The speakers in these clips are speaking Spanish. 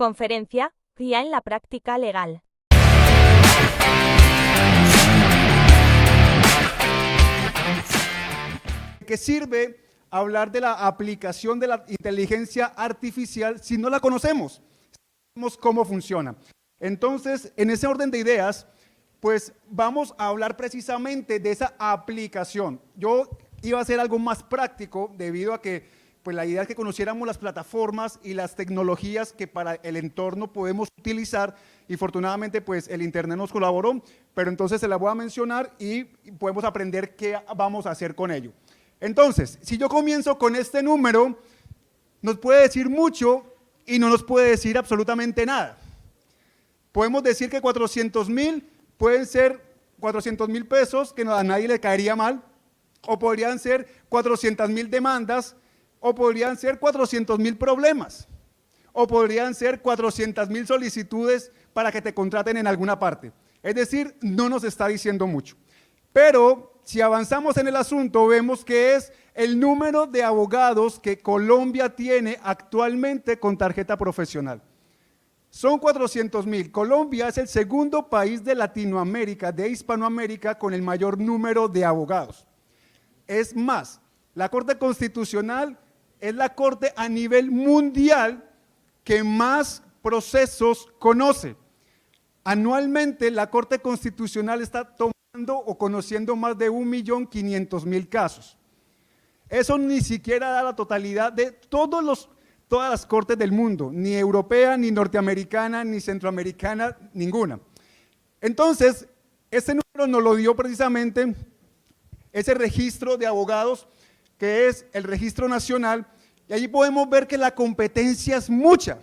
Conferencia, guía en la práctica legal. ¿Qué sirve hablar de la aplicación de la inteligencia artificial si no la conocemos? Sabemos cómo funciona. Entonces, en ese orden de ideas, pues vamos a hablar precisamente de esa aplicación. Yo iba a hacer algo más práctico debido a que pues la idea es que conociéramos las plataformas y las tecnologías que para el entorno podemos utilizar, y afortunadamente pues el internet nos colaboró, pero entonces se la voy a mencionar y podemos aprender qué vamos a hacer con ello. Entonces, si yo comienzo con este número, nos puede decir mucho y no nos puede decir absolutamente nada. Podemos decir que 400,000 pueden ser 400,000 pesos, que a nadie le caería mal, o podrían ser 400,000 demandas, o podrían ser 400,000 problemas, o podrían ser 400,000 solicitudes para que te contraten en alguna parte. Es decir, no nos está diciendo mucho. Pero si avanzamos en el asunto, vemos que es el número de abogados que Colombia tiene actualmente con tarjeta profesional. Son 400,000. Colombia es el segundo país de Latinoamérica, de Hispanoamérica, con el mayor número de abogados. Es más, la Corte Constitucional es la corte a nivel mundial que más procesos conoce. Anualmente la Corte Constitucional está tomando o conociendo más de 1.500.000 casos. Eso ni siquiera da la totalidad de todas las cortes del mundo, ni europea, ni norteamericana, ni centroamericana, ninguna. Entonces, este número nos lo dio precisamente ese registro de abogados, que es el registro nacional, y allí podemos ver que la competencia es mucha.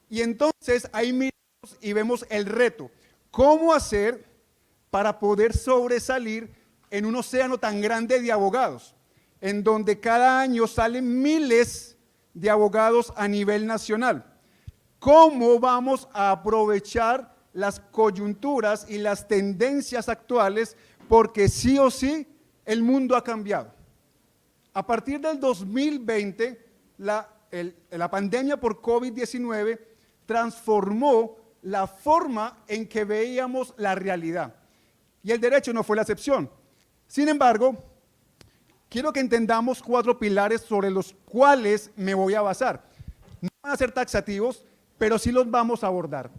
Y entonces ahí miramos y vemos el reto. ¿Cómo hacer para poder sobresalir en un océano tan grande de abogados, en donde cada año salen miles de abogados a nivel nacional? ¿Cómo vamos a aprovechar las coyunturas y las tendencias actuales? Porque sí o sí el mundo ha cambiado. A partir del 2020, la pandemia por COVID-19 transformó la forma en que veíamos la realidad. Y el derecho no fue la excepción. Sin embargo, quiero que entendamos 4 pilares sobre los cuales me voy a basar. No van a ser taxativos, pero sí los vamos a abordar.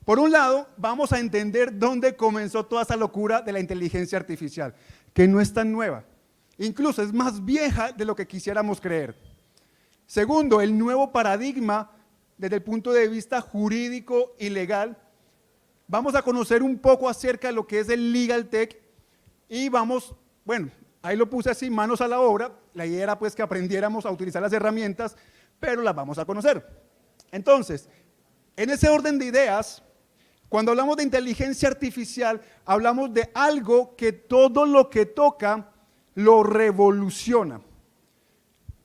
Por un lado, vamos a entender dónde comenzó toda esa locura de la inteligencia artificial, que no es tan nueva. Incluso es más vieja de lo que quisiéramos creer. Segundo, el nuevo paradigma desde el punto de vista jurídico y legal. Vamos a conocer un poco acerca de lo que es el Legal Tech y vamos, bueno, ahí lo puse así, manos a la obra. La idea era pues que aprendiéramos a utilizar las herramientas, pero las vamos a conocer. Entonces, en ese orden de ideas, cuando hablamos de inteligencia artificial, hablamos de algo que todo lo que toca lo revoluciona.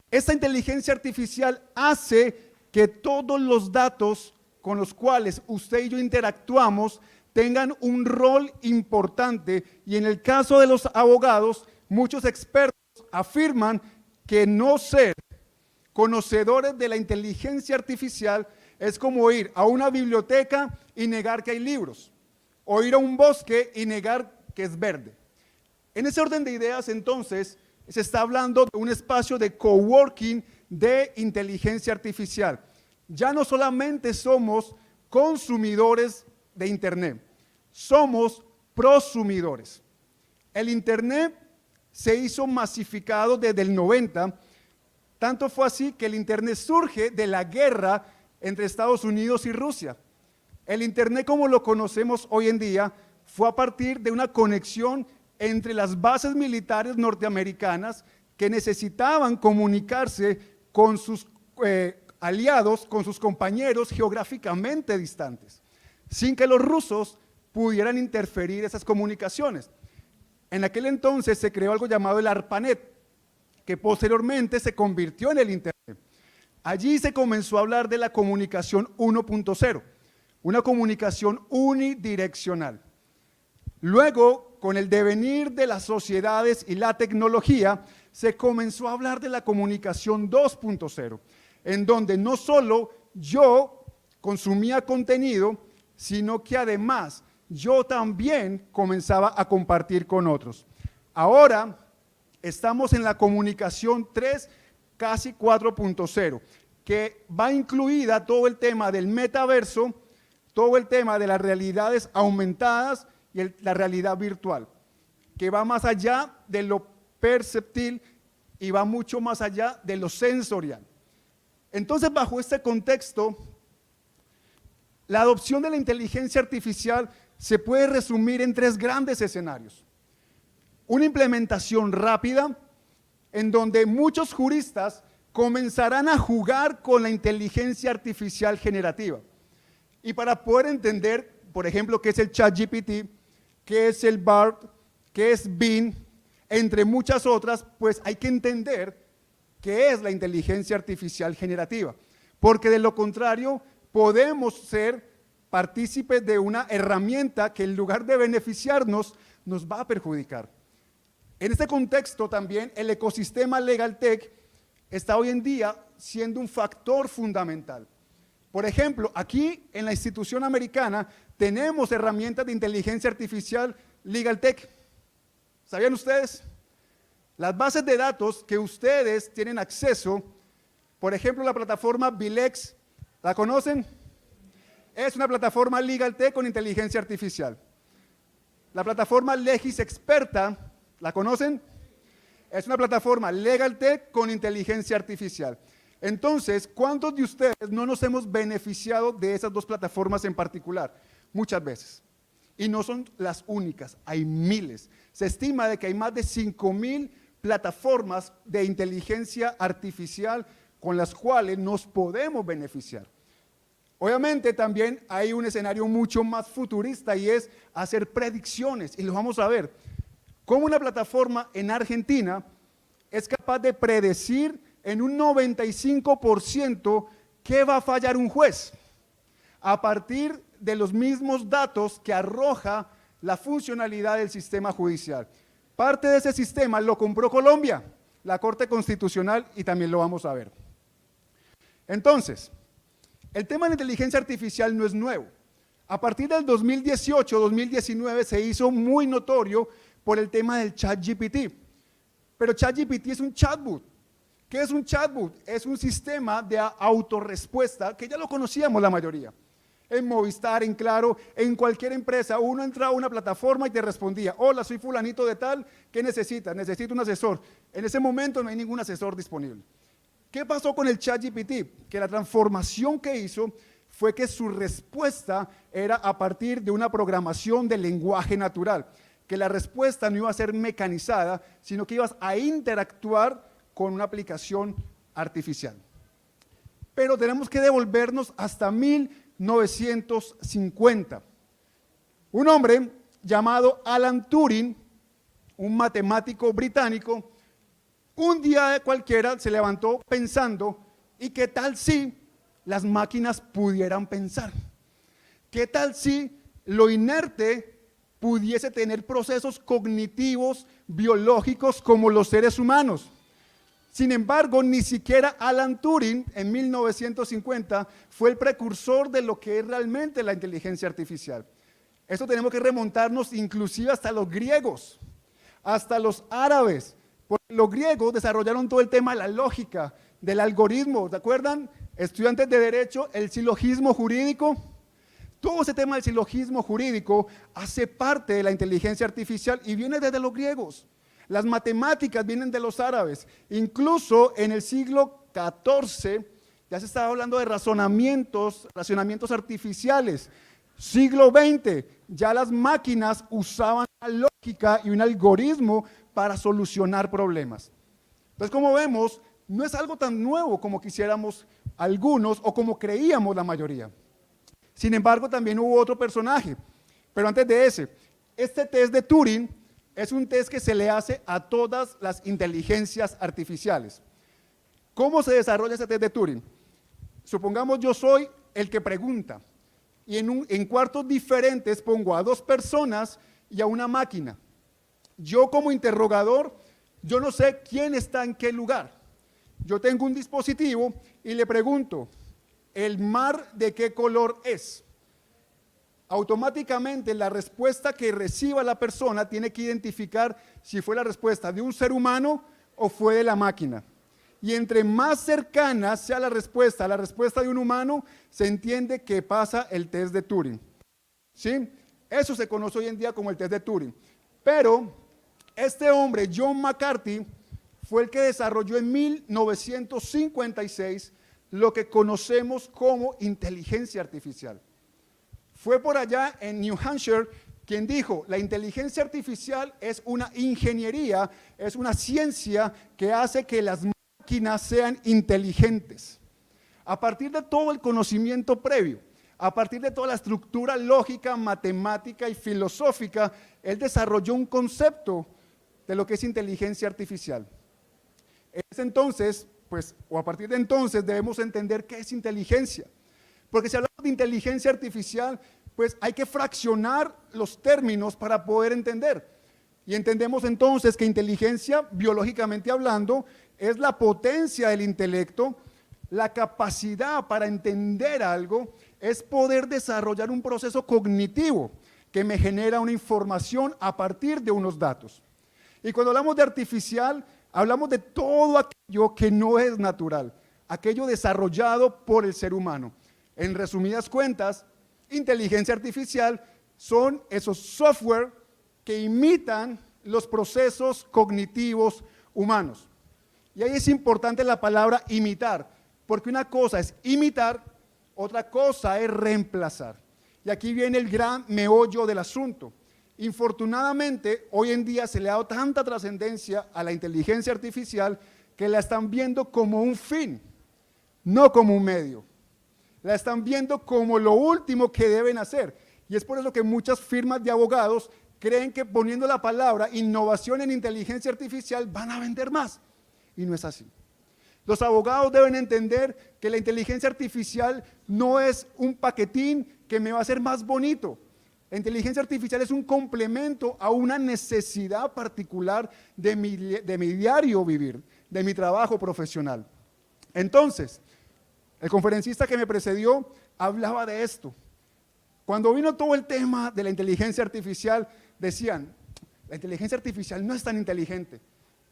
Esta inteligencia artificial hace que todos los datos con los cuales usted y yo interactuamos tengan un rol importante, y en el caso de los abogados, muchos expertos afirman que no ser conocedores de la inteligencia artificial es como ir a una biblioteca y negar que hay libros, o ir a un bosque y negar que es verde. En ese orden de ideas, entonces, se está hablando de un espacio de coworking de inteligencia artificial. Ya no solamente somos consumidores de Internet, somos prosumidores. El Internet se hizo masificado desde el 90, tanto fue así que el Internet surge de la guerra entre Estados Unidos y Rusia. El Internet, como lo conocemos hoy en día, fue a partir de una conexión entre las bases militares norteamericanas que necesitaban comunicarse con sus aliados, con sus compañeros geográficamente distantes, sin que los rusos pudieran interferir esas comunicaciones. En aquel entonces se creó algo llamado el ARPANET, que posteriormente se convirtió en el Internet. Allí se comenzó a hablar de la comunicación 1.0, una comunicación unidireccional. Luego, con el devenir de las sociedades y la tecnología, se comenzó a hablar de la comunicación 2.0, en donde no solo yo consumía contenido, sino que además yo también comenzaba a compartir con otros. Ahora estamos en la comunicación 3, casi 4.0, que va incluida todo el tema del metaverso, todo el tema de las realidades aumentadas y la realidad virtual, que va más allá de lo perceptil y va mucho más allá de lo sensorial. Entonces, bajo este contexto, la adopción de la inteligencia artificial se puede resumir en 3 grandes escenarios. Una implementación rápida, en donde muchos juristas comenzarán a jugar con la inteligencia artificial generativa. Y para poder entender, por ejemplo, qué es el ChatGPT, qué es el BART, qué es Bing, entre muchas otras, pues hay que entender qué es la inteligencia artificial generativa. Porque de lo contrario, podemos ser partícipes de una herramienta que en lugar de beneficiarnos, nos va a perjudicar. En este contexto también el ecosistema LegalTech está hoy en día siendo un factor fundamental. Por ejemplo, aquí en la institución americana tenemos herramientas de inteligencia artificial LegalTech. ¿Sabían ustedes? Las bases de datos que ustedes tienen acceso, por ejemplo, la plataforma Bilex, ¿la conocen? Es una plataforma LegalTech con inteligencia artificial. La plataforma LegisExperta, ¿la conocen? Es una plataforma LegalTech con inteligencia artificial. Entonces, ¿cuántos de ustedes no nos hemos beneficiado de esas 2 plataformas en particular? Muchas veces. Y no son las únicas, hay miles. Se estima de que hay más de 5,000 plataformas de inteligencia artificial con las cuales nos podemos beneficiar. Obviamente también hay un escenario mucho más futurista y es hacer predicciones, y lo vamos a ver. Cómo una plataforma en Argentina es capaz de predecir en un 95% qué va a fallar un juez a partir de los mismos datos que arroja la funcionalidad del sistema judicial. Parte de ese sistema lo compró Colombia, la Corte Constitucional, y también lo vamos a ver. Entonces, el tema de la inteligencia artificial no es nuevo. A partir del 2018-2019 se hizo muy notorio por el tema del ChatGPT. Pero ChatGPT es un chatbot. ¿Qué es un chatbot? Es un sistema de autorrespuesta que ya lo conocíamos la mayoría. En Movistar, en Claro, en cualquier empresa, uno entraba a una plataforma y te respondía: hola, soy fulanito de tal, ¿qué necesitas? Necesito un asesor. En ese momento no hay ningún asesor disponible. ¿Qué pasó con el ChatGPT? Que la transformación que hizo fue que su respuesta era a partir de una programación de lenguaje natural, que la respuesta no iba a ser mecanizada, sino que ibas a interactuar con una aplicación artificial. Pero tenemos que devolvernos hasta 1950. Un hombre llamado Alan Turing, un matemático británico, un día cualquiera se levantó pensando: ¿y qué tal si las máquinas pudieran pensar? ¿Qué tal si lo inerte pudiese tener procesos cognitivos, biológicos como los seres humanos? Sin embargo, ni siquiera Alan Turing en 1950 fue el precursor de lo que es realmente la inteligencia artificial. Esto tenemos que remontarnos inclusive hasta los griegos, hasta los árabes. Porque los griegos desarrollaron todo el tema de la lógica, del algoritmo. ¿Se acuerdan? Estudiantes de Derecho, el silogismo jurídico. Todo ese tema del silogismo jurídico hace parte de la inteligencia artificial y viene desde los griegos. Las matemáticas vienen de los árabes. Incluso en el siglo XIV ya se estaba hablando de racionamientos artificiales. Siglo XX, ya las máquinas usaban la lógica y un algoritmo para solucionar problemas. Entonces, como vemos, no es algo tan nuevo como quisiéramos algunos o como creíamos la mayoría. Sin embargo, también hubo otro personaje. Pero antes de ese, este test de Turing es un test que se le hace a todas las inteligencias artificiales. ¿Cómo se desarrolla ese test de Turing? Supongamos yo soy el que pregunta y en cuartos diferentes pongo a 2 personas y a una máquina. Yo como interrogador, yo no sé quién está en qué lugar. Yo tengo un dispositivo y le pregunto: ¿el mar de qué color es? Automáticamente la respuesta que reciba la persona tiene que identificar si fue la respuesta de un ser humano o fue de la máquina. Y entre más cercana sea la respuesta a la respuesta de un humano, se entiende que pasa el test de Turing. ¿Sí? Eso se conoce hoy en día como el test de Turing. Pero este hombre, John McCarthy, fue el que desarrolló en 1956 lo que conocemos como inteligencia artificial. Fue por allá en New Hampshire quien dijo, la inteligencia artificial es una ingeniería, es una ciencia que hace que las máquinas sean inteligentes. A partir de todo el conocimiento previo, a partir de toda la estructura lógica, matemática y filosófica, él desarrolló un concepto de lo que es inteligencia artificial. Es entonces, pues, o a partir de entonces debemos entender qué es inteligencia. Porque si hablamos de inteligencia artificial, pues hay que fraccionar los términos para poder entender. Y entendemos entonces que inteligencia, biológicamente hablando, es la potencia del intelecto, la capacidad para entender algo, es poder desarrollar un proceso cognitivo que me genera una información a partir de unos datos. Y cuando hablamos de artificial, hablamos de todo aquello que no es natural, aquello desarrollado por el ser humano. En resumidas cuentas, inteligencia artificial son esos software que imitan los procesos cognitivos humanos. Y ahí es importante la palabra imitar, porque una cosa es imitar, otra cosa es reemplazar. Y aquí viene el gran meollo del asunto. Infortunadamente, hoy en día se le ha dado tanta trascendencia a la inteligencia artificial que la están viendo como un fin, no como un medio. La están viendo como lo último que deben hacer. Y es por eso que muchas firmas de abogados creen que poniendo la palabra innovación en inteligencia artificial van a vender más. Y no es así. Los abogados deben entender que la inteligencia artificial no es un paquetín que me va a hacer más bonito. La inteligencia artificial es un complemento a una necesidad particular de mi diario vivir, de mi trabajo profesional. Entonces, el conferencista que me precedió hablaba de esto. Cuando vino todo el tema de la inteligencia artificial, decían, la inteligencia artificial no es tan inteligente,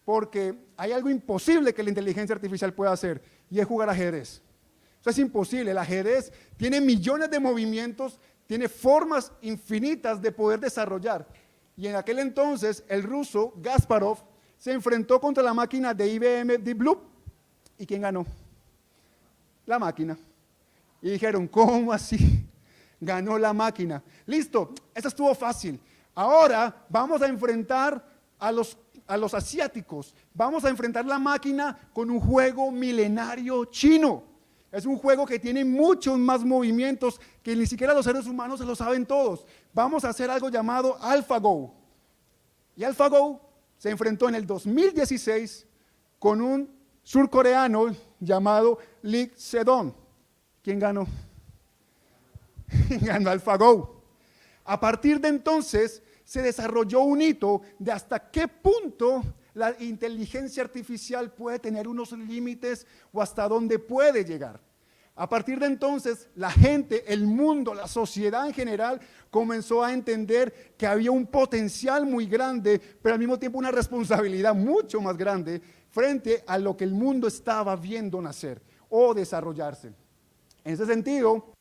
porque hay algo imposible que la inteligencia artificial pueda hacer, y es jugar ajedrez. Eso es imposible, el ajedrez tiene millones de movimientos, tiene formas infinitas de poder desarrollar. Y en aquel entonces, el ruso Kasparov se enfrentó contra la máquina de IBM Deep Blue. ¿Y quién ganó? La máquina. Y dijeron, ¿cómo así? Ganó la máquina. Listo, eso estuvo fácil. Ahora vamos a enfrentar a los asiáticos. Vamos a enfrentar la máquina con un juego milenario chino. Es un juego que tiene muchos más movimientos que ni siquiera los seres humanos se lo saben todos. Vamos a hacer algo llamado AlphaGo. Y AlphaGo se enfrentó en el 2016 con un surcoreano llamado Lee Sedol. ¿Quién ganó? Ganó AlphaGo. A partir de entonces se desarrolló un hito de hasta qué punto la inteligencia artificial puede tener unos límites o hasta dónde puede llegar. A partir de entonces, la gente, el mundo, la sociedad en general comenzó a entender que había un potencial muy grande, pero al mismo tiempo una responsabilidad mucho más grande frente a lo que el mundo estaba viendo nacer o desarrollarse. En ese sentido,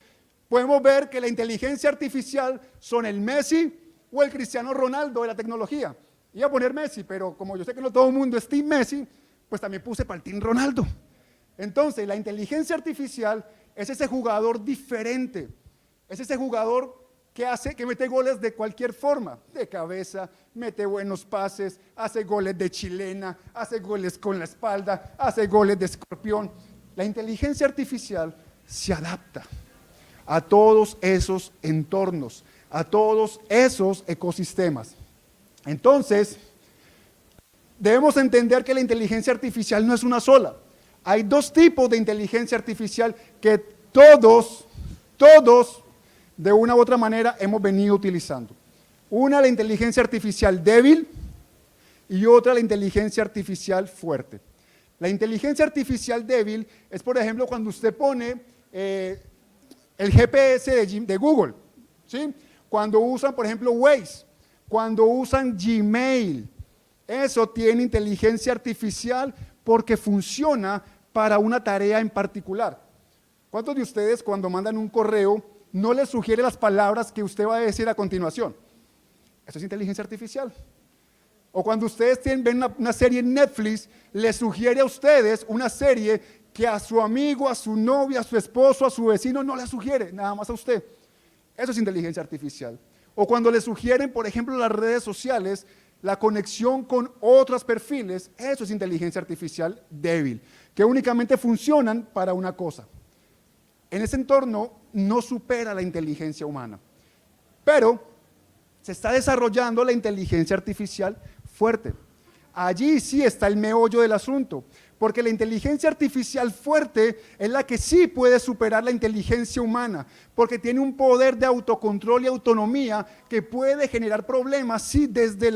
podemos ver que la inteligencia artificial son el Messi o el Cristiano Ronaldo de la tecnología. Iba a poner Messi, pero como yo sé que no todo el mundo es Team Messi, pues también puse para el Team Ronaldo. Entonces, la inteligencia artificial es ese jugador diferente, es ese jugador que mete goles de cualquier forma, de cabeza, mete buenos pases, hace goles de chilena, hace goles con la espalda, hace goles de escorpión. La inteligencia artificial se adapta a todos esos entornos, a todos esos ecosistemas. Entonces, debemos entender que la inteligencia artificial no es una sola. Hay dos tipos de inteligencia artificial que todos, de una u otra manera, hemos venido utilizando. Una, la inteligencia artificial débil, y otra, la inteligencia artificial fuerte. La inteligencia artificial débil es, por ejemplo, cuando usted pone el GPS de Google, ¿sí? Cuando usan, por ejemplo, Waze, cuando usan Gmail, eso tiene inteligencia artificial porque funciona para una tarea en particular. ¿Cuántos de ustedes cuando mandan un correo no les sugiere las palabras que usted va a decir a continuación? Eso es inteligencia artificial. O cuando ustedes ven una serie en Netflix, les sugiere a ustedes una serie que a su amigo, a su novia, a su esposo, a su vecino no le sugiere, nada más a usted. Eso es inteligencia artificial. O cuando le sugieren, por ejemplo, las redes sociales, la conexión con otros perfiles, eso es inteligencia artificial débil, que únicamente funcionan para una cosa. En ese entorno no supera la inteligencia humana, pero se está desarrollando la inteligencia artificial fuerte. Allí sí está el meollo del asunto, porque la inteligencia artificial fuerte es la que sí puede superar la inteligencia humana, porque tiene un poder de autocontrol y autonomía que puede generar problemas si desde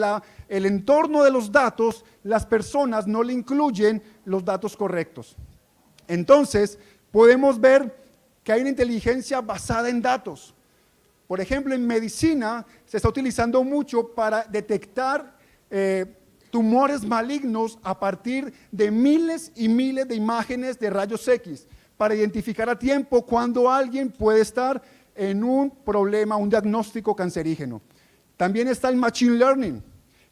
el entorno de los datos las personas no le incluyen los datos correctos. Entonces, podemos ver que hay una inteligencia basada en datos. Por ejemplo, en medicina se está utilizando mucho para detectar tumores malignos a partir de miles y miles de imágenes de rayos X, para identificar a tiempo cuando alguien puede estar en un problema, un diagnóstico cancerígeno. También está el Machine Learning.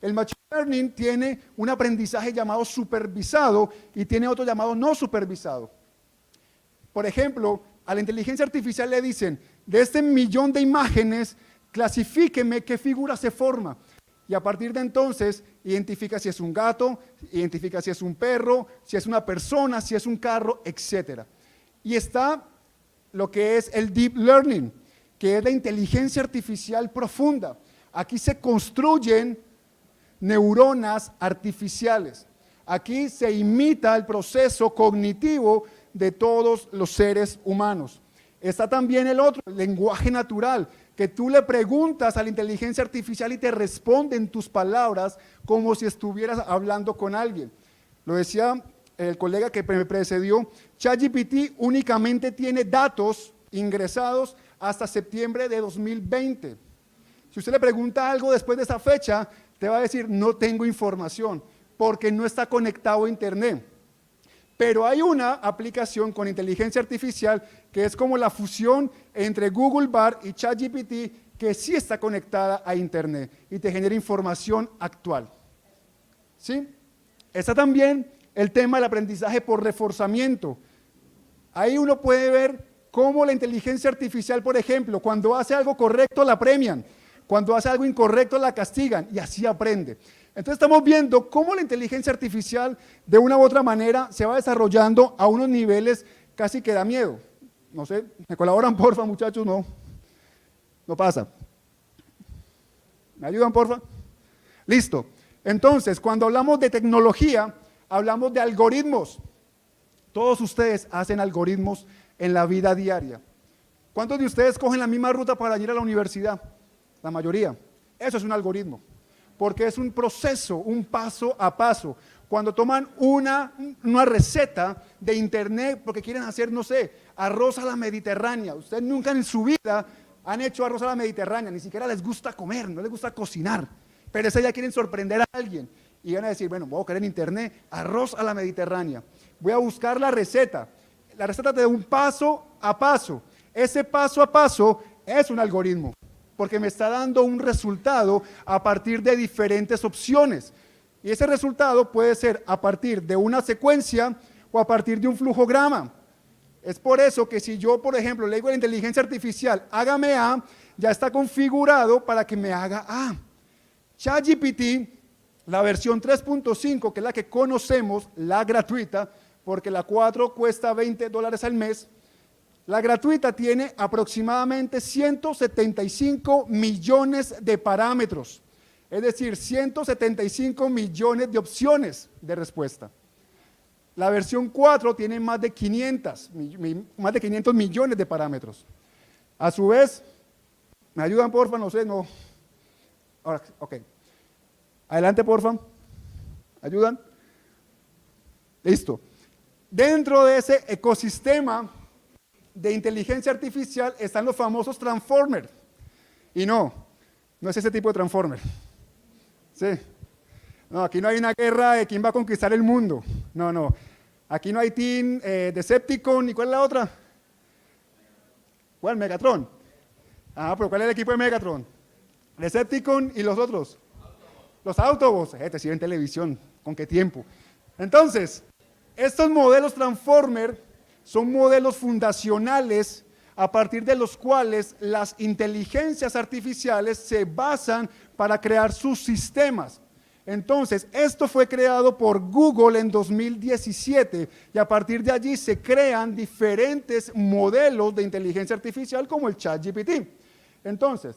El Machine Learning tiene un aprendizaje llamado supervisado y tiene otro llamado no supervisado. Por ejemplo, a la inteligencia artificial le dicen, de este millón de imágenes, clasifíqueme qué figura se forma. Y a partir de entonces, identifica si es un gato, identifica si es un perro, si es una persona, si es un carro, etc. Y está lo que es el Deep Learning, que es la inteligencia artificial profunda. Aquí se construyen neuronas artificiales. Aquí se imita el proceso cognitivo de todos los seres humanos. Está también el otro, el lenguaje natural, que tú le preguntas a la inteligencia artificial y te responde en tus palabras como si estuvieras hablando con alguien. Lo decía el colega que me precedió, ChatGPT únicamente tiene datos ingresados hasta septiembre de 2020. Si usted le pregunta algo después de esa fecha, te va a decir, no tengo información, porque no está conectado a internet. Pero hay una aplicación con inteligencia artificial que es como la fusión entre Google Bard y ChatGPT, que sí está conectada a internet y te genera información actual. ¿Sí? Está también el tema del aprendizaje por reforzamiento. Ahí uno puede ver cómo la inteligencia artificial, por ejemplo, cuando hace algo correcto la premian, cuando hace algo incorrecto la castigan y así aprende. Entonces estamos viendo cómo la inteligencia artificial de una u otra manera se va desarrollando a unos niveles casi que da miedo. No sé, ¿me colaboran porfa muchachos? No pasa. ¿Me ayudan porfa? Listo. Entonces, cuando hablamos de tecnología, hablamos de algoritmos. Todos ustedes hacen algoritmos en la vida diaria. ¿Cuántos de ustedes cogen la misma ruta para ir a la universidad? La mayoría. Eso es un algoritmo, porque es un proceso, un paso a paso. Cuando toman una receta de internet porque quieren hacer, no sé, arroz a la mediterránea. Ustedes nunca en su vida han hecho arroz a la mediterránea, ni siquiera les gusta comer, no les gusta cocinar. Pero ese día quieren sorprender a alguien y van a decir, bueno, voy a buscar en internet arroz a la mediterránea. Voy a buscar la receta. La receta te da un paso a paso. Ese paso a paso es un algoritmo, porque me está dando un resultado a partir de diferentes opciones. Y ese resultado puede ser a partir de una secuencia o a partir de un flujograma. Es por eso que si yo, por ejemplo, le digo a la inteligencia artificial, hágame A, ya está configurado para que me haga A. ChatGPT, la versión 3.5, que es la que conocemos, la gratuita, porque la 4 cuesta $20 al mes, la gratuita tiene aproximadamente 175 millones de parámetros, es decir, 175 millones de opciones de respuesta. La versión 4 tiene más de 500 millones de parámetros. A su vez, ¿me ayudan porfa? No sé, no. Ahora, ok. Adelante porfa. ¿Ayudan? Listo. Dentro de ese ecosistema de inteligencia artificial están los famosos Transformers. Y no es ese tipo de Transformer. Sí. No, aquí no hay una guerra de quién va a conquistar el mundo. No. Aquí no hay Team Decepticon, ¿y cuál es la otra? ¿Cuál? Megatron. Ah, pero ¿cuál es el equipo de Megatron? Decepticon y los otros. Los Autobots. Te siguen en televisión. ¿Con qué tiempo? Entonces, estos modelos Transformer son modelos fundacionales a partir de los cuales las inteligencias artificiales se basan para crear sus sistemas. Entonces, esto fue creado por Google en 2017 y a partir de allí se crean diferentes modelos de inteligencia artificial como el ChatGPT. Entonces,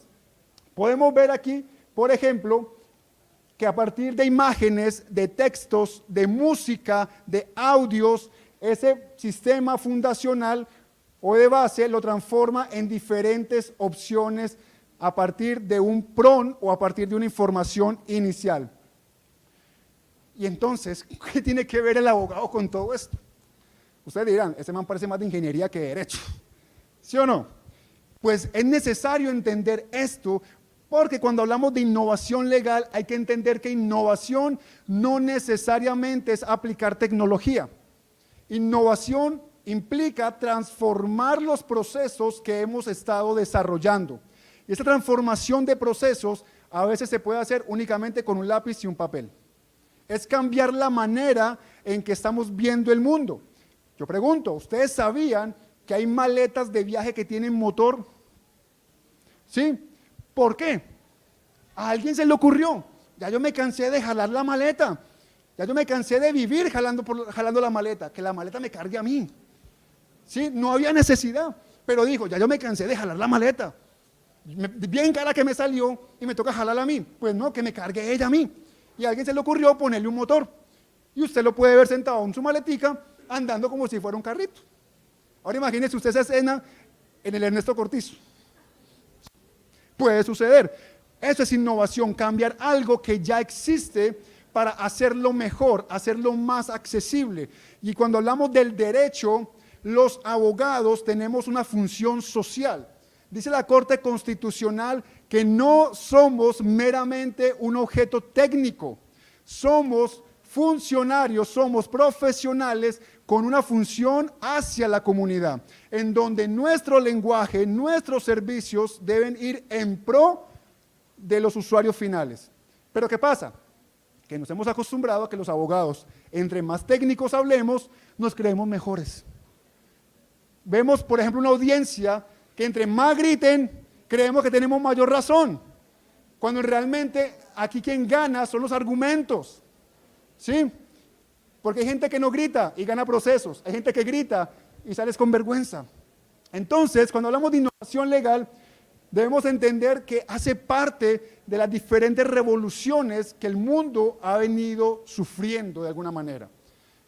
podemos ver aquí, por ejemplo, que a partir de imágenes, de textos, de música, de audios, ese sistema fundacional o de base lo transforma en diferentes opciones a partir de un prompt o a partir de una información inicial. Y entonces, ¿qué tiene que ver el abogado con todo esto? Ustedes dirán, ese man parece más de ingeniería que de derecho. ¿Sí o no? Pues es necesario entender esto porque cuando hablamos de innovación legal hay que entender que innovación no necesariamente es aplicar tecnología. Innovación implica transformar los procesos que hemos estado desarrollando. Y esta transformación de procesos a veces se puede hacer únicamente con un lápiz y un papel. Es cambiar la manera en que estamos viendo el mundo. Yo pregunto, ¿ustedes sabían que hay maletas de viaje que tienen motor? ¿Sí? ¿Por qué? A alguien se le ocurrió. Ya yo me cansé de jalar la maleta. Ya yo me cansé de vivir jalando la maleta, que la maleta me cargue a mí. ¿Sí? No había necesidad, pero dijo, ya yo me cansé de jalar la maleta. Bien cara que me salió y me toca jalarla a mí. Pues no, que me cargue ella a mí. Y a alguien se le ocurrió ponerle un motor. Y usted lo puede ver sentado en su maletica, andando como si fuera un carrito. Ahora imagínese usted esa escena en el Ernesto Cortizo. Puede suceder. Eso es innovación, cambiar algo que ya existe para hacerlo mejor, hacerlo más accesible. Y cuando hablamos del derecho, los abogados tenemos una función social. Dice la Corte Constitucional que no somos meramente un objeto técnico, somos funcionarios, somos profesionales con una función hacia la comunidad, en donde nuestro lenguaje, nuestros servicios deben ir en pro de los usuarios finales. Pero ¿qué pasa? Que nos hemos acostumbrado a que los abogados, entre más técnicos hablemos, nos creemos mejores. Vemos, por ejemplo, una audiencia que entre más griten, creemos que tenemos mayor razón, cuando realmente aquí quien gana son los argumentos, ¿sí? Porque hay gente que no grita y gana procesos, hay gente que grita y sales con vergüenza. Entonces, cuando hablamos de innovación legal, debemos entender que hace parte de las diferentes revoluciones que el mundo ha venido sufriendo de alguna manera.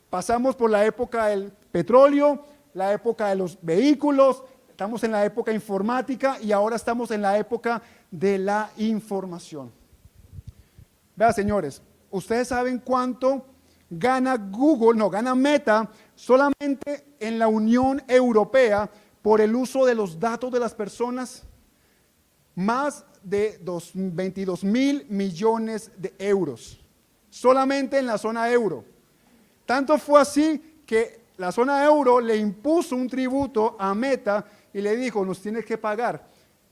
Pasamos por la época del petróleo, la época de los vehículos, estamos en la época informática y ahora estamos en la época de la información. Vean, señores, ¿ustedes saben cuánto gana gana Meta solamente en la Unión Europea por el uso de los datos de las personas? Más de 22.000 millones de euros, solamente en la zona euro. Tanto fue así que la zona euro le impuso un tributo a Meta y le dijo, nos tienes que pagar.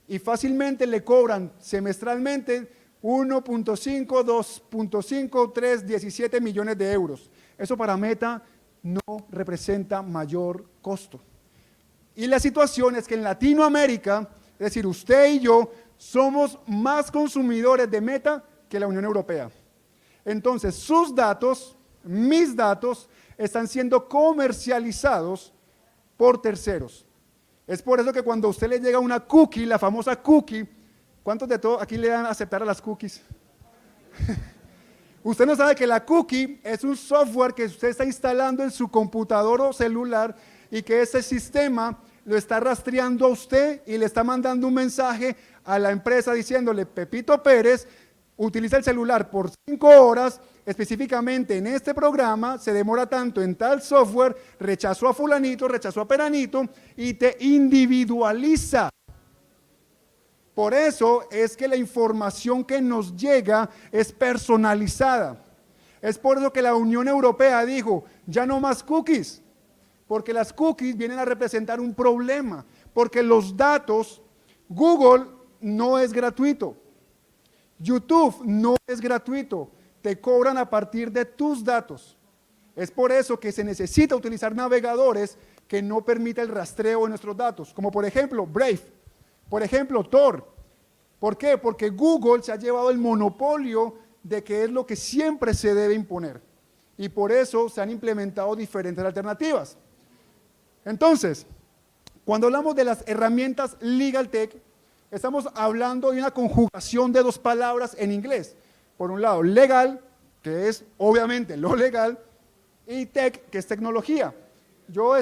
Y fácilmente le cobran semestralmente 1.5, 2.5, 3, 17 millones de euros. Eso para Meta no representa mayor costo. Y la situación es que en Latinoamérica, es decir, usted y yo, somos más consumidores de Meta que la Unión Europea. Entonces, sus datos, mis datos, están siendo comercializados por terceros. Es por eso que cuando a usted le llega una cookie, la famosa cookie, ¿cuántos de todos aquí le dan a aceptar a las cookies? Usted no sabe que la cookie es un software que usted está instalando en su computador o celular y que ese sistema lo está rastreando a usted y le está mandando un mensaje a la empresa diciéndole, Pepito Pérez, utiliza el celular por 5 horas, específicamente en este programa, se demora tanto en tal software, rechazó a fulanito, rechazó a peranito y te individualiza. Por eso es que la información que nos llega es personalizada. Es por eso que la Unión Europea dijo, ya no más cookies, porque las cookies vienen a representar un problema, porque los datos, Google no es gratuito, YouTube no es gratuito, te cobran a partir de tus datos. Es por eso que se necesita utilizar navegadores que no permitan el rastreo de nuestros datos, como por ejemplo Brave, por ejemplo Tor. ¿Por qué? Porque Google se ha llevado el monopolio de que es lo que siempre se debe imponer. Y por eso se han implementado diferentes alternativas. Entonces, cuando hablamos de las herramientas Legal Tech, estamos hablando de una conjugación de dos palabras en inglés. Por un lado, legal, que es obviamente lo legal, y tech, que es tecnología. Yo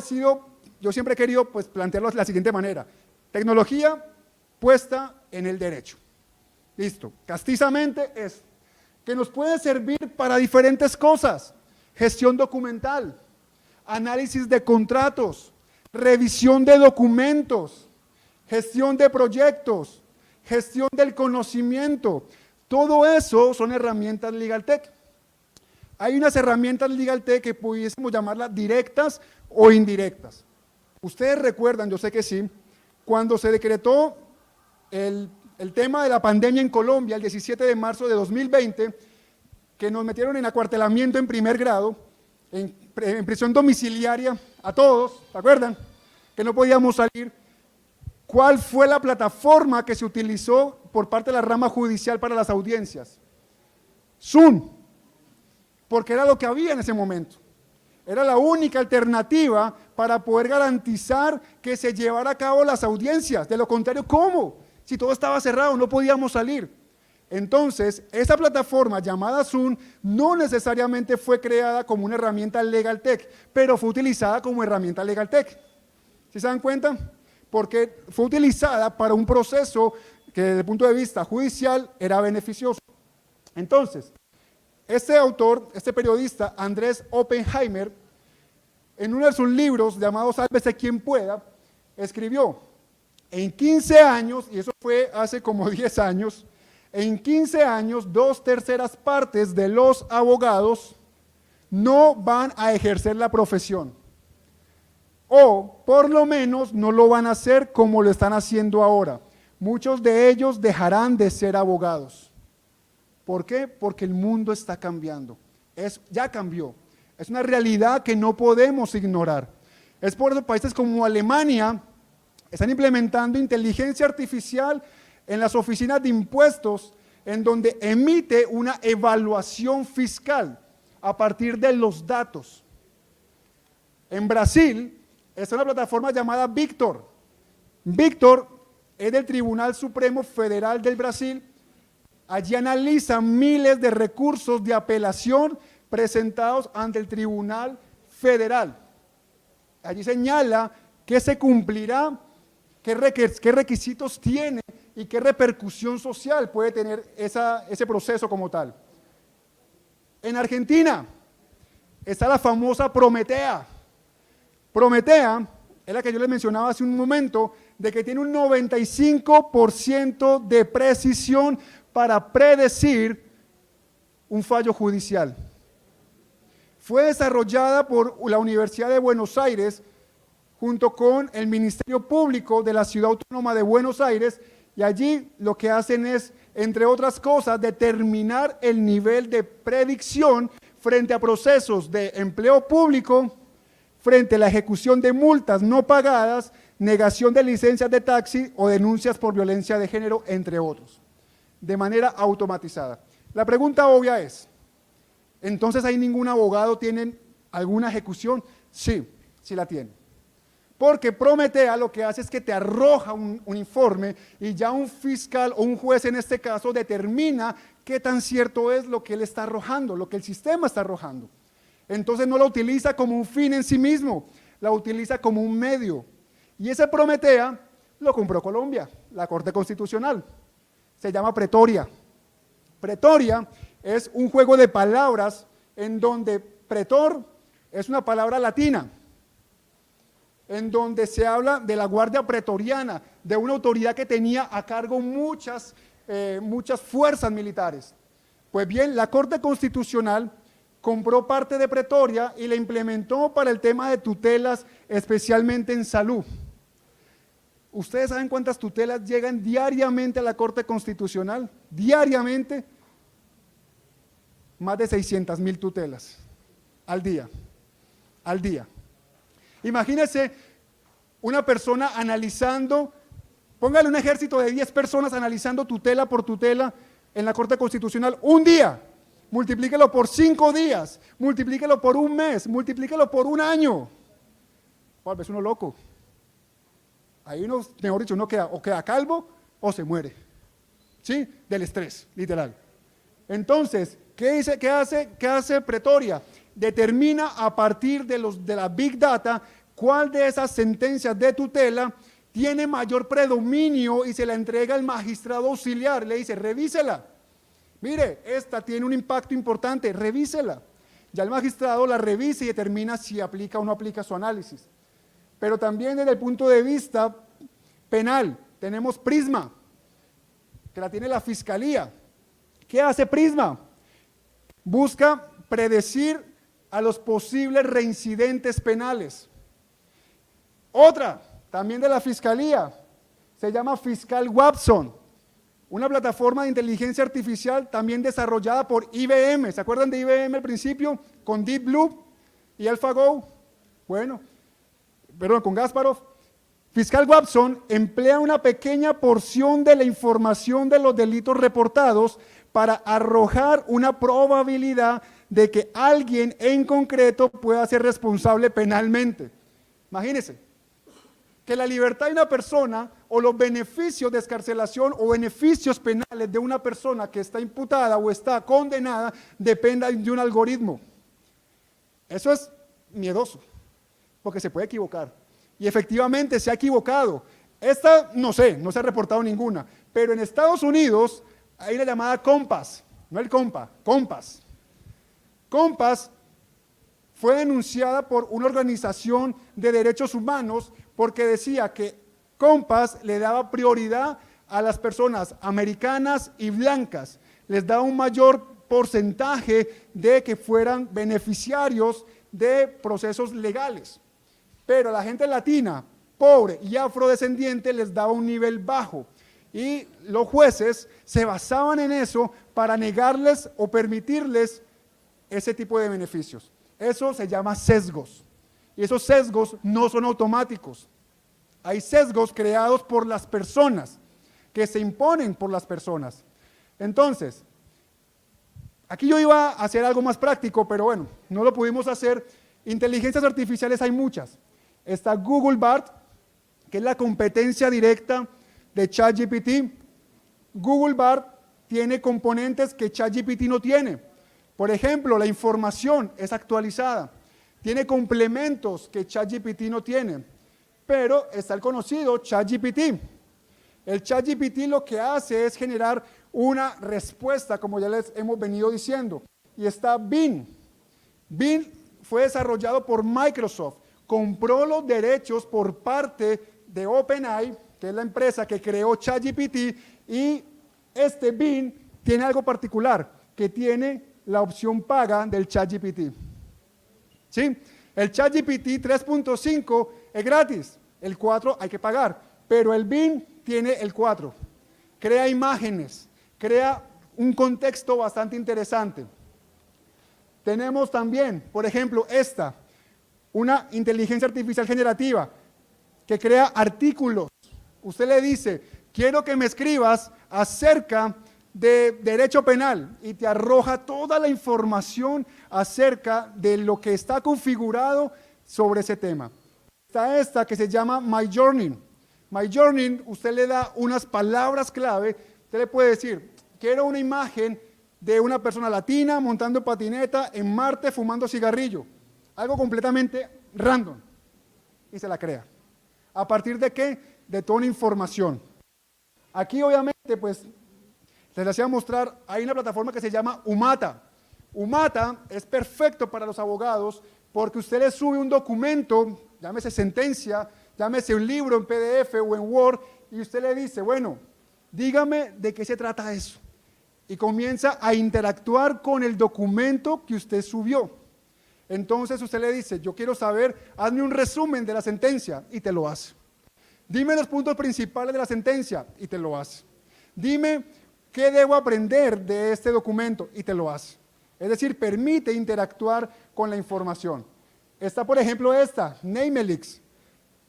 siempre he querido pues, plantearlo de la siguiente manera. Tecnología puesta en el derecho. Listo. Castizamente es que nos puede servir para diferentes cosas. Gestión documental, análisis de contratos, revisión de documentos, gestión de proyectos, gestión del conocimiento. Todo eso son herramientas Legal Tech. Hay unas herramientas Legal Tech que pudiésemos llamarlas directas o indirectas. Ustedes recuerdan, yo sé que sí, cuando se decretó el tema de la pandemia en Colombia, el 17 de marzo de 2020, que nos metieron en acuartelamiento en primer grado, en prisión domiciliaria a todos, ¿se acuerdan? Que no podíamos salir. ¿Cuál fue la plataforma que se utilizó por parte de la rama judicial para las audiencias? Zoom, porque era lo que había en ese momento. Era la única alternativa para poder garantizar que se llevara a cabo las audiencias. De lo contrario, ¿cómo? Si todo estaba cerrado, no podíamos salir. Entonces, esa plataforma llamada Zoom no necesariamente fue creada como una herramienta Legal Tech, pero fue utilizada como herramienta Legal Tech. ¿Sí se dan cuenta? Porque fue utilizada para un proceso que desde el punto de vista judicial era beneficioso. Entonces, este autor, este periodista, Andrés Oppenheimer, en uno de sus libros llamado Sálvese quien pueda, escribió, en 15 años, y eso fue hace como 10 años, en 15 años, 2/3 partes de los abogados no van a ejercer la profesión. O, por lo menos, no lo van a hacer como lo están haciendo ahora. Muchos de ellos dejarán de ser abogados. ¿Por qué? Porque el mundo está cambiando. Ya cambió. Es una realidad que no podemos ignorar. Es por eso países como Alemania están implementando inteligencia artificial en las oficinas de impuestos, en donde emite una evaluación fiscal a partir de los datos. En Brasil está una plataforma llamada Victor. Victor es del Tribunal Supremo Federal del Brasil. Allí analiza miles de recursos de apelación presentados ante el Tribunal Federal. Allí señala qué se cumplirá, qué requisitos tiene y qué repercusión social puede tener ese proceso como tal. En Argentina está la famosa Prometea. Prometea es la que yo les mencionaba hace un momento, de que tiene un 95% de precisión para predecir un fallo judicial. Fue desarrollada por la Universidad de Buenos Aires junto con el Ministerio Público de la Ciudad Autónoma de Buenos Aires, y allí lo que hacen es, entre otras cosas, determinar el nivel de predicción frente a procesos de empleo público, frente a la ejecución de multas no pagadas, negación de licencias de taxi o denuncias por violencia de género, entre otros, de manera automatizada. La pregunta obvia es, ¿entonces ahí ningún abogado tiene alguna ejecución? Sí, sí la tiene. Porque Prometea lo que hace es que te arroja un informe y ya un fiscal o un juez en este caso determina qué tan cierto es lo que él está arrojando, lo que el sistema está arrojando. Entonces no la utiliza como un fin en sí mismo, la utiliza como un medio. Y ese Prometea lo compró Colombia, la Corte Constitucional. Se llama Pretoria. Pretoria es un juego de palabras en donde pretor es una palabra latina, en donde se habla de la guardia pretoriana, de una autoridad que tenía a cargo muchas fuerzas militares. Pues bien, la Corte Constitucional compró parte de Pretoria y la implementó para el tema de tutelas, especialmente en salud. ¿Ustedes saben cuántas tutelas llegan diariamente a la Corte Constitucional? Diariamente, más de 600,000 tutelas al día. Imagínense una persona analizando, póngale un ejército de 10 personas analizando tutela por tutela en la Corte Constitucional un día. Multiplíquelo por 5 días, multiplíquelo por un mes, multiplíquelo por un año. Es uno loco. Ahí uno, mejor dicho, uno queda calvo o se muere. ¿Sí? Del estrés, literal. Entonces, ¿qué hace Pretoria? Determina a partir de la Big Data cuál de esas sentencias de tutela tiene mayor predominio y se la entrega al magistrado auxiliar. Le dice, revísela. Mire, esta tiene un impacto importante, revísela. Ya el magistrado la revisa y determina si aplica o no aplica su análisis. Pero también desde el punto de vista penal, tenemos Prisma, que la tiene la Fiscalía. ¿Qué hace Prisma? Busca predecir a los posibles reincidentes penales. Otra, también de la Fiscalía, se llama Fiscal Watson, una plataforma de inteligencia artificial también desarrollada por IBM. ¿Se acuerdan de IBM al principio? Con Deep Blue y AlphaGo. Con Kasparov. Fiscal Watson emplea una pequeña porción de la información de los delitos reportados para arrojar una probabilidad de que alguien en concreto pueda ser responsable penalmente. Imagínense que la libertad de una persona o los beneficios de excarcelación o beneficios penales de una persona que está imputada o está condenada dependa de un algoritmo. Eso es miedoso, porque se puede equivocar. Y efectivamente se ha equivocado. Esta, no se ha reportado ninguna, pero en Estados Unidos hay la llamada Compass, no el compa, Compass. Compass fue denunciada por una organización de derechos humanos porque decía que Compass le daba prioridad a las personas americanas y blancas, les daba un mayor porcentaje de que fueran beneficiarios de procesos legales, pero a la gente latina, pobre y afrodescendiente les daba un nivel bajo, y los jueces se basaban en eso para negarles o permitirles ese tipo de beneficios. Eso se llama sesgos, y esos sesgos no son automáticos. Hay sesgos creados por las personas, que se imponen por las personas. Entonces, aquí yo iba a hacer algo más práctico, pero bueno, no lo pudimos hacer. Inteligencias artificiales hay muchas. Está Google Bard, que es la competencia directa de ChatGPT. Google Bard tiene componentes que ChatGPT no tiene. Por ejemplo, la información es actualizada. Tiene complementos que ChatGPT no tiene. Pero está el conocido ChatGPT. El ChatGPT lo que hace es generar una respuesta, como ya les hemos venido diciendo. Y está Bing. Bing fue desarrollado por Microsoft. Compró los derechos por parte de OpenAI, que es la empresa que creó ChatGPT, y este Bing tiene algo particular, que tiene la opción paga del ChatGPT. ¿Sí? El ChatGPT 3.5 es gratis, el 4 hay que pagar, pero el Bing tiene el 4. Crea imágenes, crea un contexto bastante interesante. Tenemos también, por ejemplo, una inteligencia artificial generativa que crea artículos. Usted le dice, quiero que me escribas acerca de derecho penal, y te arroja toda la información acerca de lo que está configurado sobre ese tema. Está esta que se llama MidJourney. MidJourney, usted le da unas palabras clave, usted le puede decir, quiero una imagen de una persona latina montando patineta en Marte fumando cigarrillo, algo completamente random, y se la crea. ¿A partir de qué? De toda una información. Aquí obviamente pues Les hacía mostrar, hay una plataforma que se llama Umata. Umata es perfecto para los abogados porque usted le sube un documento, llámese sentencia, llámese un libro en PDF o en Word, y usted le dice, bueno, dígame de qué se trata eso. Y comienza a interactuar con el documento que usted subió. Entonces usted le dice, yo quiero saber, hazme un resumen de la sentencia, y te lo hace. Dime los puntos principales de la sentencia, y te lo hace. Dime qué debo aprender de este documento, y te lo hace. Es decir, permite interactuar con la información. Está, por ejemplo, esta, Namelix,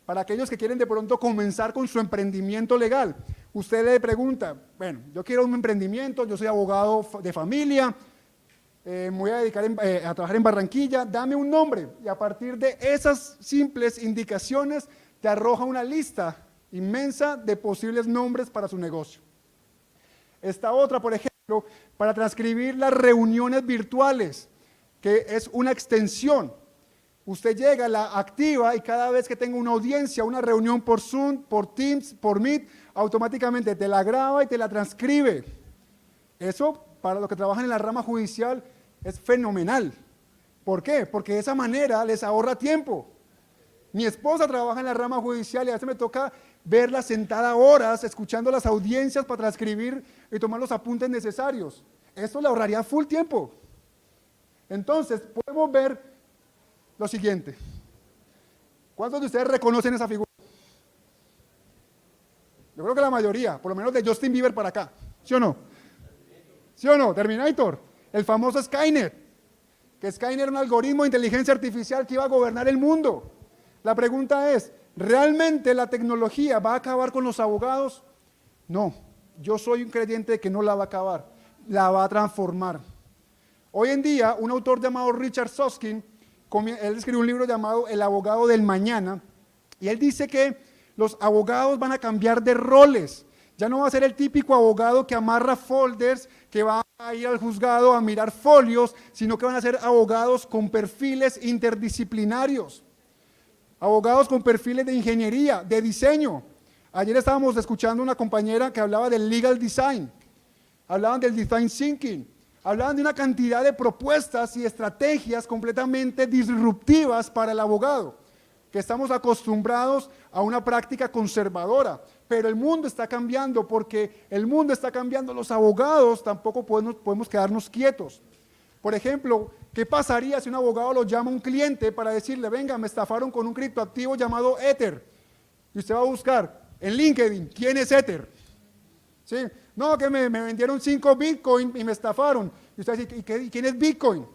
para aquellos que quieren de pronto comenzar con su emprendimiento legal. Usted le pregunta, bueno, yo quiero un emprendimiento, yo soy abogado de familia, me voy a dedicar a trabajar en Barranquilla, dame un nombre, y a partir de esas simples indicaciones te arroja una lista inmensa de posibles nombres para su negocio. Esta otra, por ejemplo, para transcribir las reuniones virtuales, que es una extensión. Usted llega, la activa y cada vez que tenga una audiencia, una reunión por Zoom, por Teams, por Meet, automáticamente te la graba y te la transcribe. Eso, para los que trabajan en la rama judicial, es fenomenal. ¿Por qué? Porque de esa manera les ahorra tiempo. Mi esposa trabaja en la rama judicial y a veces me toca verla sentada horas escuchando las audiencias para transcribir y tomar los apuntes necesarios. Esto le ahorraría full tiempo. Entonces, podemos ver lo siguiente. ¿Cuántos de ustedes reconocen esa figura? Yo creo que la mayoría, por lo menos de Justin Bieber para acá. ¿Sí o no? ¿Sí o no? Terminator. El famoso Skynet. Que Skynet era un algoritmo de inteligencia artificial que iba a gobernar el mundo. La pregunta es, ¿realmente la tecnología va a acabar con los abogados? No, yo soy un creyente de que no la va a acabar, la va a transformar. Hoy en día, un autor llamado Richard Susskind, él escribió un libro llamado El abogado del mañana, y él dice que los abogados van a cambiar de roles. Ya no va a ser el típico abogado que amarra folders, que va a ir al juzgado a mirar folios, sino que van a ser abogados con perfiles interdisciplinarios. Abogados con perfiles de ingeniería, de diseño. Ayer estábamos escuchando una compañera que hablaba del legal design, hablaban del design thinking, hablaban de una cantidad de propuestas y estrategias completamente disruptivas para el abogado, que estamos acostumbrados a una práctica conservadora, pero el mundo está cambiando, porque el mundo está cambiando, los abogados tampoco podemos quedarnos quietos. Por ejemplo, ¿qué pasaría si un abogado lo llama a un cliente para decirle, venga, me estafaron con un criptoactivo llamado Ether? Y usted va a buscar en LinkedIn, ¿quién es Ether? ¿Sí? No, que me vendieron 5 Bitcoin y me estafaron. Y usted dice, ¿y quién es Bitcoin?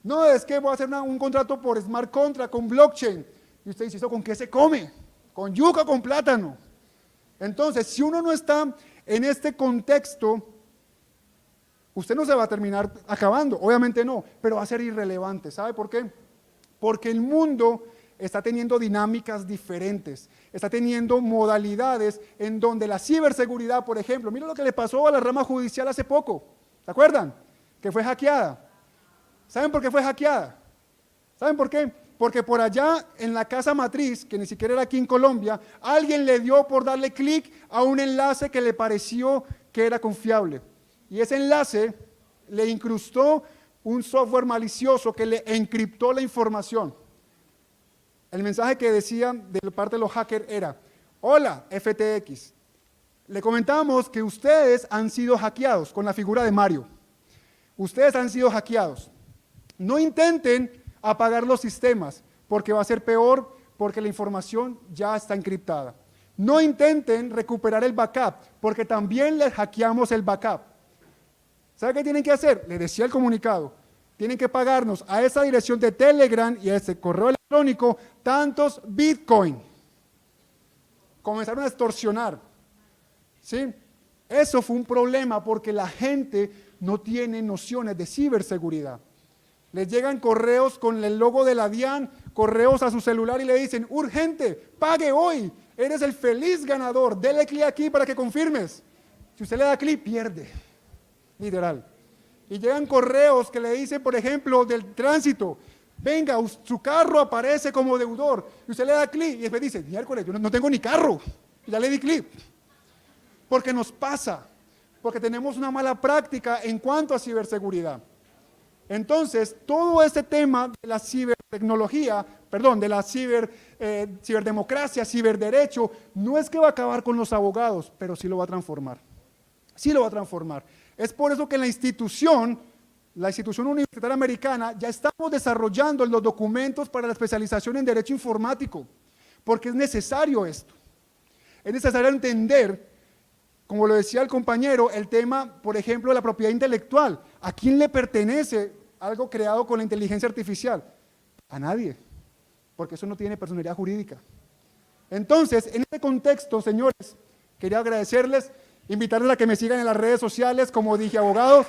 No, es que voy a hacer un contrato por smart contract con blockchain. Y usted dice, ¿eso con qué se come? ¿Con yuca o con plátano? Entonces, si uno no está en este contexto, usted no se va a terminar acabando, obviamente no, pero va a ser irrelevante. ¿Sabe por qué? Porque el mundo está teniendo dinámicas diferentes, está teniendo modalidades en donde la ciberseguridad, por ejemplo, mira lo que le pasó a la rama judicial hace poco, ¿se acuerdan? Que fue hackeada. ¿Saben por qué fue hackeada? ¿Saben por qué? Porque por allá en la casa matriz, que ni siquiera era aquí en Colombia, alguien le dio por darle clic a un enlace que le pareció que era confiable. Y ese enlace le incrustó un software malicioso que le encriptó la información. El mensaje que decía de parte de los hackers era, hola FTX, le comentamos que ustedes han sido hackeados con la figura de Mario. Ustedes han sido hackeados. No intenten apagar los sistemas porque va a ser peor, porque la información ya está encriptada. No intenten recuperar el backup porque también les hackeamos el backup. ¿Sabe qué tienen que hacer? Le decía el comunicado, tienen que pagarnos a esa dirección de Telegram y a ese correo electrónico tantos Bitcoin. Comenzaron a extorsionar. ¿Sí? Eso fue un problema porque la gente no tiene nociones de ciberseguridad. Les llegan correos con el logo de la DIAN, correos a su celular y le dicen, urgente, pague hoy, eres el feliz ganador, dele clic aquí para que confirmes. Si usted le da clic, pierde. Literal. Y llegan correos que le dicen, por ejemplo, del tránsito, venga, su carro aparece como deudor, y usted le da clic y después dice, miércoles, yo no tengo ni carro, y ya le di clic. Porque nos pasa, porque tenemos una mala práctica en cuanto a ciberseguridad. Entonces, todo este tema de la cibertecnología, perdón, de la ciberdemocracia, ciberderecho, no es que va a acabar con los abogados, pero sí lo va a transformar. Sí lo va a transformar. Es por eso que en la institución universitaria americana, ya estamos desarrollando los documentos para la especialización en Derecho Informático, porque es necesario esto. Es necesario entender, como lo decía el compañero, el tema, por ejemplo, de la propiedad intelectual. ¿A quién le pertenece algo creado con la inteligencia artificial? A nadie, porque eso no tiene personalidad jurídica. Entonces, en este contexto, señores, quería agradecerles, invitarles a que me sigan en las redes sociales, como dije, abogados.